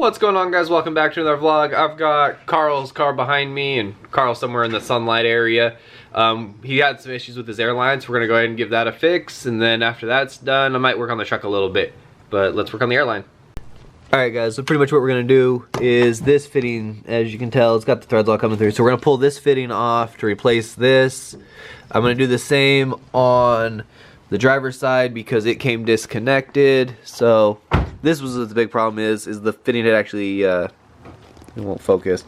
What's going on, guys? Welcome back to another vlog. I've got Carl's car behind me and Carl somewhere in the sunlight area. He had some issues with his airline, so we're gonna go ahead and give that a fix, and then after that's done I might work on the truck a little bit, but let's work on the airline. Alright guys, so pretty much what we're gonna do is this fitting, as you can tell, it's got the threads all coming through, so we're gonna pull this fitting off to replace this. I'm gonna do the same on the driver's side because it came disconnected. So this was the big problem is the fitting had actually it won't focus,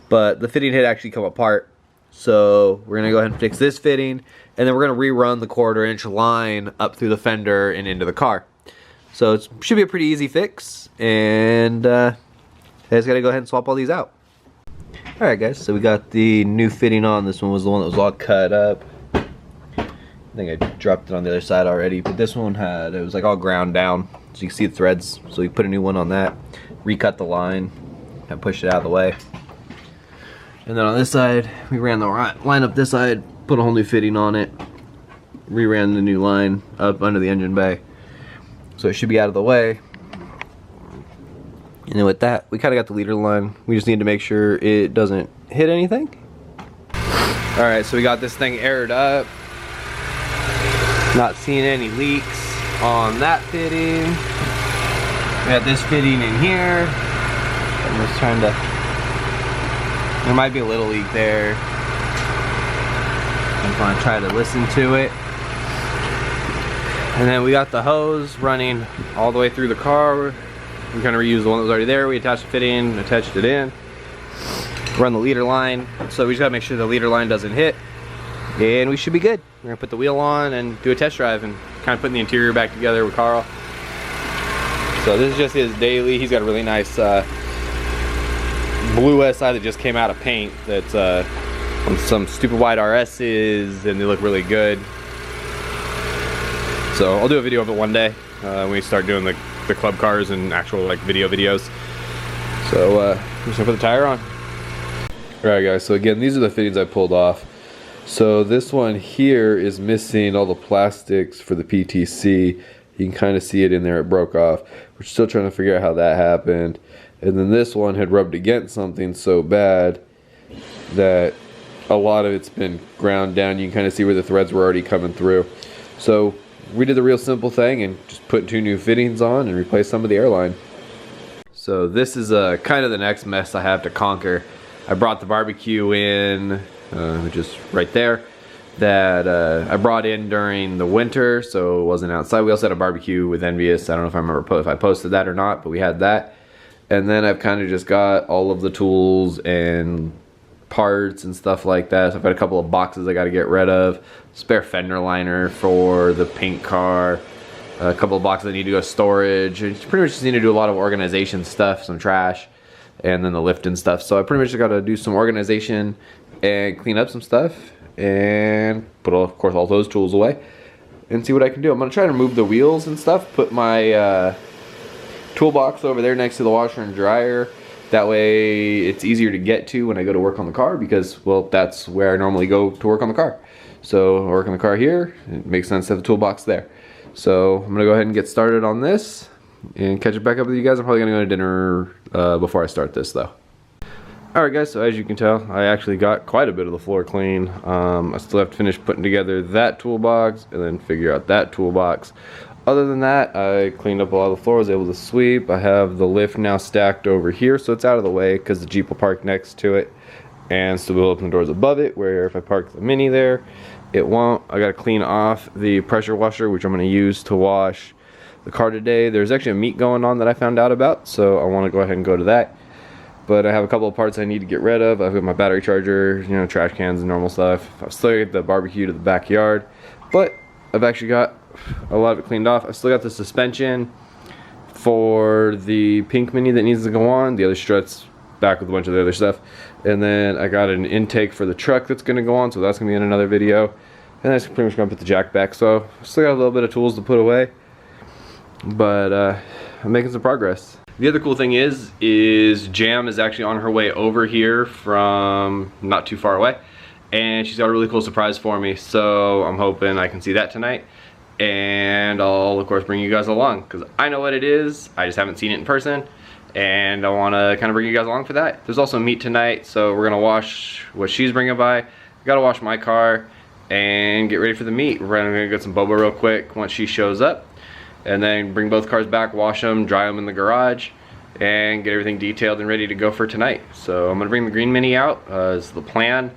but the fitting had actually come apart. So we're gonna go ahead and fix this fitting, and then we're gonna rerun the 1/4 inch line up through the fender and into the car. So it should be a pretty easy fix, and I just gotta go ahead and swap all these out. Alright guys, so we got the new fitting on. This one was the one that was all cut up. I think I dropped it on the other side already, but this one it was like all ground down, so you can see the threads. So we put a new one on that, recut the line, and pushed it out of the way. And then on this side, we ran the line up this side, put a whole new fitting on it, reran the new line up under the engine bay. So it should be out of the way. And then with that, we kind of got the leader line. We just need to make sure it doesn't hit anything. Alright, so we got this thing aired up. Not seeing any leaks on that fitting. We got this fitting in here. I'm just trying to, there might be a little leak there. I'm going to try to listen to it. And then we got the hose running all the way through the car. We're going to reuse the one that was already there. We attached the fitting, attached it in. Run the leader line. So we just got to make sure the leader line doesn't hit. And we should be good. We're gonna put the wheel on and do a test drive and kind of putting the interior back together with Carl. So this is just his daily. He's got a really nice blue SI that just came out of paint. That's on some stupid wide RS's, and they look really good. So I'll do a video of it one day when we start doing the club cars and actual like videos. So I'm just gonna put the tire on. All right, guys. So again, these are the fittings I pulled off. So this one here is missing all the plastics for the PTC. You can kind of see it in there, it broke off. We're still trying to figure out how that happened. And then this one had rubbed against something so bad that a lot of it's been ground down. You can kind of see where the threads were already coming through. So we did the real simple thing and just put 2 new fittings on and replaced some of the airline. So this is kind of the next mess I have to conquer. I brought the barbecue in, just right there, that I brought in during the winter, so it wasn't outside. We also had a barbecue with Envious. I don't know if I remember if I posted that or not, but we had that. And then I've kind of just got all of the tools and parts and stuff like that. So I've got a couple of boxes I got to get rid of, spare fender liner for the paint car, a couple of boxes that need to go storage. I pretty much just need to do a lot of organization stuff, some trash, and then the lift and stuff. So I pretty much got to do some organization and clean up some stuff and put, of course, all those tools away and see what I can do. I'm going to try to remove the wheels and stuff, put my toolbox over there next to the washer and dryer. That way it's easier to get to when I go to work on the car because, well, that's where I normally go to work on the car. So I work on the car here, it makes sense to have the toolbox there. So I'm going to go ahead and get started on this and catch it back up with you guys. I'm probably going to go to dinner before I start this though. Alright guys, so as you can tell, I actually got quite a bit of the floor clean. I still have to finish putting together that toolbox and then figure out that toolbox. Other than that, I cleaned up a lot of the floor, was able to sweep. I have the lift now stacked over here, so it's out of the way because the Jeep will park next to it. And still will open the doors above it, where if I park the Mini there, it won't. I gotta clean off the pressure washer, which I'm gonna use to wash the car today. There's actually a meet going on that I found out about, so I wanna go ahead and go to that. But I have a couple of parts I need to get rid of. I've got my battery charger, you know, trash cans and normal stuff. I've still got the barbecue to the backyard, but I've actually got a lot of it cleaned off. I've still got the suspension for the pink Mini that needs to go on. The other struts back with a bunch of the other stuff. And then I got an intake for the truck that's gonna go on, so that's gonna be in another video. And that's pretty much gonna put the jack back. So I've still got a little bit of tools to put away, but I'm making some progress. The other cool thing is Jam is actually on her way over here from not too far away, and she's got a really cool surprise for me, so I'm hoping I can see that tonight. And I'll of course bring you guys along because I know what it is, I just haven't seen it in person, and I want to kind of bring you guys along for that. There's also meet tonight, so we're gonna wash what she's bringing by. Gotta wash my car and get ready for the meet. We're gonna get some boba real quick once she shows up, and then bring both cars back, wash them, dry them in the garage, and get everything detailed and ready to go for tonight. So I'm gonna bring the green Mini out is the plan,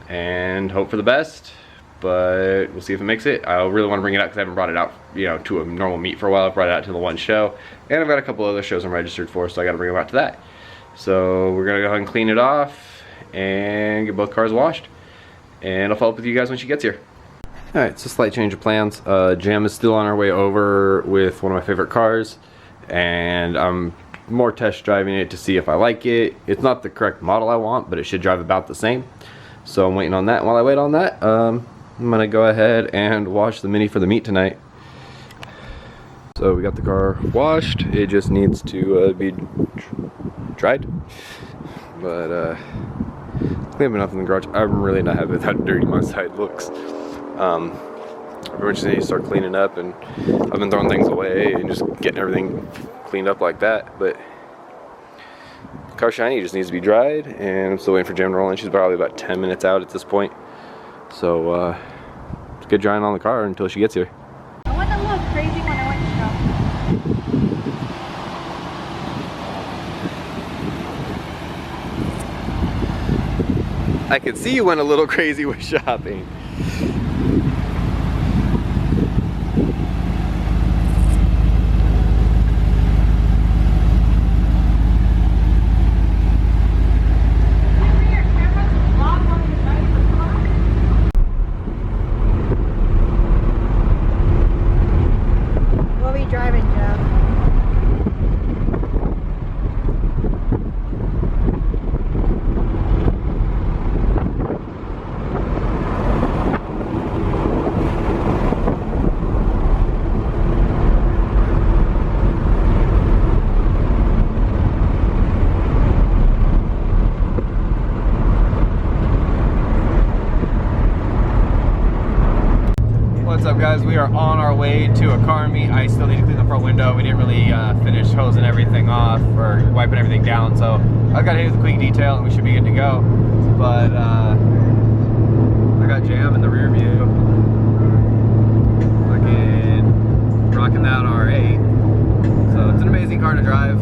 and hope for the best, but we'll see if it makes it. I really want to bring it out because I haven't brought it out, you know, to a normal meet for a while. I've brought it out to the one show, and I've got a couple other shows I'm registered for, so I got to bring them out to that. So we're gonna go ahead and clean it off and get both cars washed, and I'll follow up with you guys when she gets here. Alright, so slight change of plans. Jam is still on our way over with one of my favorite cars, and I'm more test driving it to see if I like it. It's not the correct model I want, but it should drive about the same. So I'm waiting on that. While I wait on that, I'm gonna go ahead and wash the Mini for the meet tonight. So we got the car washed. It just needs to be dried. But we have enough in the garage. I'm really not happy with how dirty my side looks. We just need to start cleaning up, and I've been throwing things away and just getting everything cleaned up like that. But car shiny just needs to be dried, and I'm still waiting for Jam to roll in. She's probably about 10 minutes out at this point. So let's get drying on the car until she gets here. I went a little crazy when I went to shop. I could see you went a little crazy with shopping. Driving, Jeff. What's up, guys? We are on our way to a car meet. I still need to clean the front window. We didn't really finish hosing everything off or wiping everything down, so I've got to hit the quick detail and we should be good to go. But I got Jam in the rear view, fucking rocking that R8. So it's an amazing car to drive.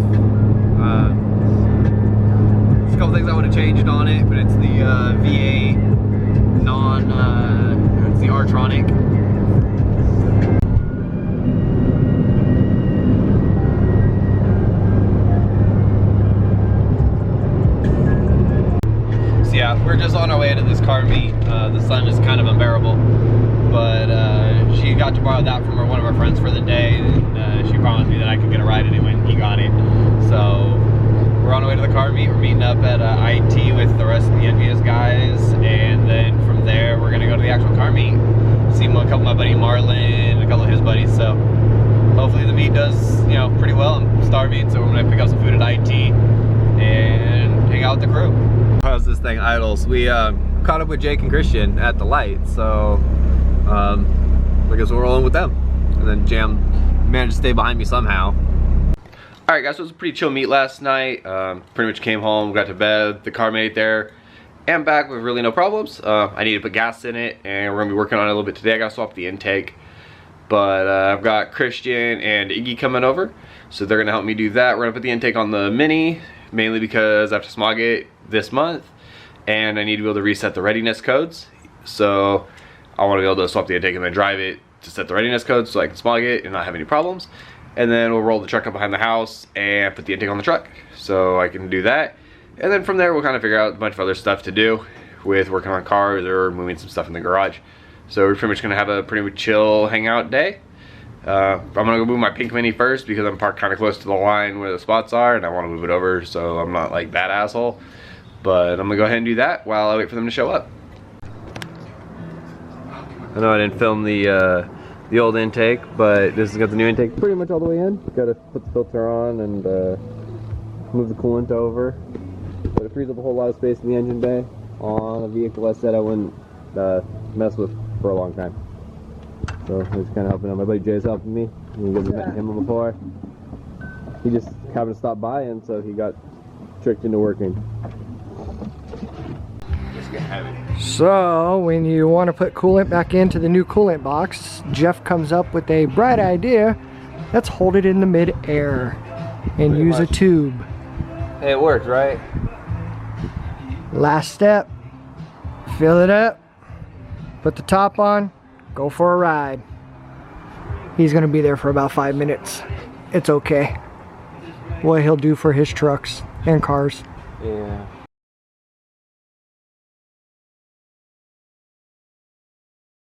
There's a couple things I would have changed on it, but it's the V8 it's the R-Tronic. Yeah, we're just on our way to this car meet. The sun is kind of unbearable, but she got to borrow that from one of our friends for the day, and she promised me that I could get a ride in it when he got it. So we're on our way to the car meet. We're meeting up at IT with the rest of the NVS guys, and then from there we're gonna go to the actual car meet. See a couple of my buddy Marlon and a couple of his buddies. So hopefully the meet does, you know, pretty well. I'm starving, so we're gonna pick up some food at IT and hang out with the crew. How's this thing idles? We caught up with Jake and Christian at the light, so I guess we're rolling with them. And then Jam managed to stay behind me somehow. Alright guys, so it was a pretty chill meet last night. Pretty much came home, got to bed, the car made it there, and back with really no problems. I need to put gas in it, and we're going to be working on it a little bit today. I got to swap the intake. But I've got Christian and Iggy coming over, so they're going to help me do that. We're going to put the intake on the Mini, mainly because I have to smog it this month, and I need to be able to reset the readiness codes. So I want to be able to swap the intake and then drive it to set the readiness codes so I can smog it and not have any problems. And then we'll roll the truck up behind the house and put the intake on the truck, so I can do that. And then from there we'll kind of figure out a bunch of other stuff to do with working on cars or moving some stuff in the garage. So we're pretty much going to have a pretty chill hangout day. I'm going to go move my pink Mini first because I'm parked kind of close to the line where the spots are, and I want to move it over so I'm not like that asshole. But I'm going to go ahead and do that while I wait for them to show up. I know I didn't film the old intake, but this has got the new intake pretty much all the way in. Got to put the filter on and move the coolant over. But it frees up a whole lot of space in the engine bay on a vehicle I said I wouldn't mess with for a long time. So I'm just kind of helping out. My buddy Jay's helping me. You guys have met him before. He just having to stop by, and so he got tricked into working. It's getting heavy. So when you want to put coolant back into the new coolant box, Jeff comes up with a bright idea. Let's hold it in the mid-air and Pretty use much. a tube. Hey, it worked, right? Last step, fill it up, put the top on, go for a ride. He's gonna be there for about 5 minutes. It's okay. What he'll do for his trucks and cars. Yeah.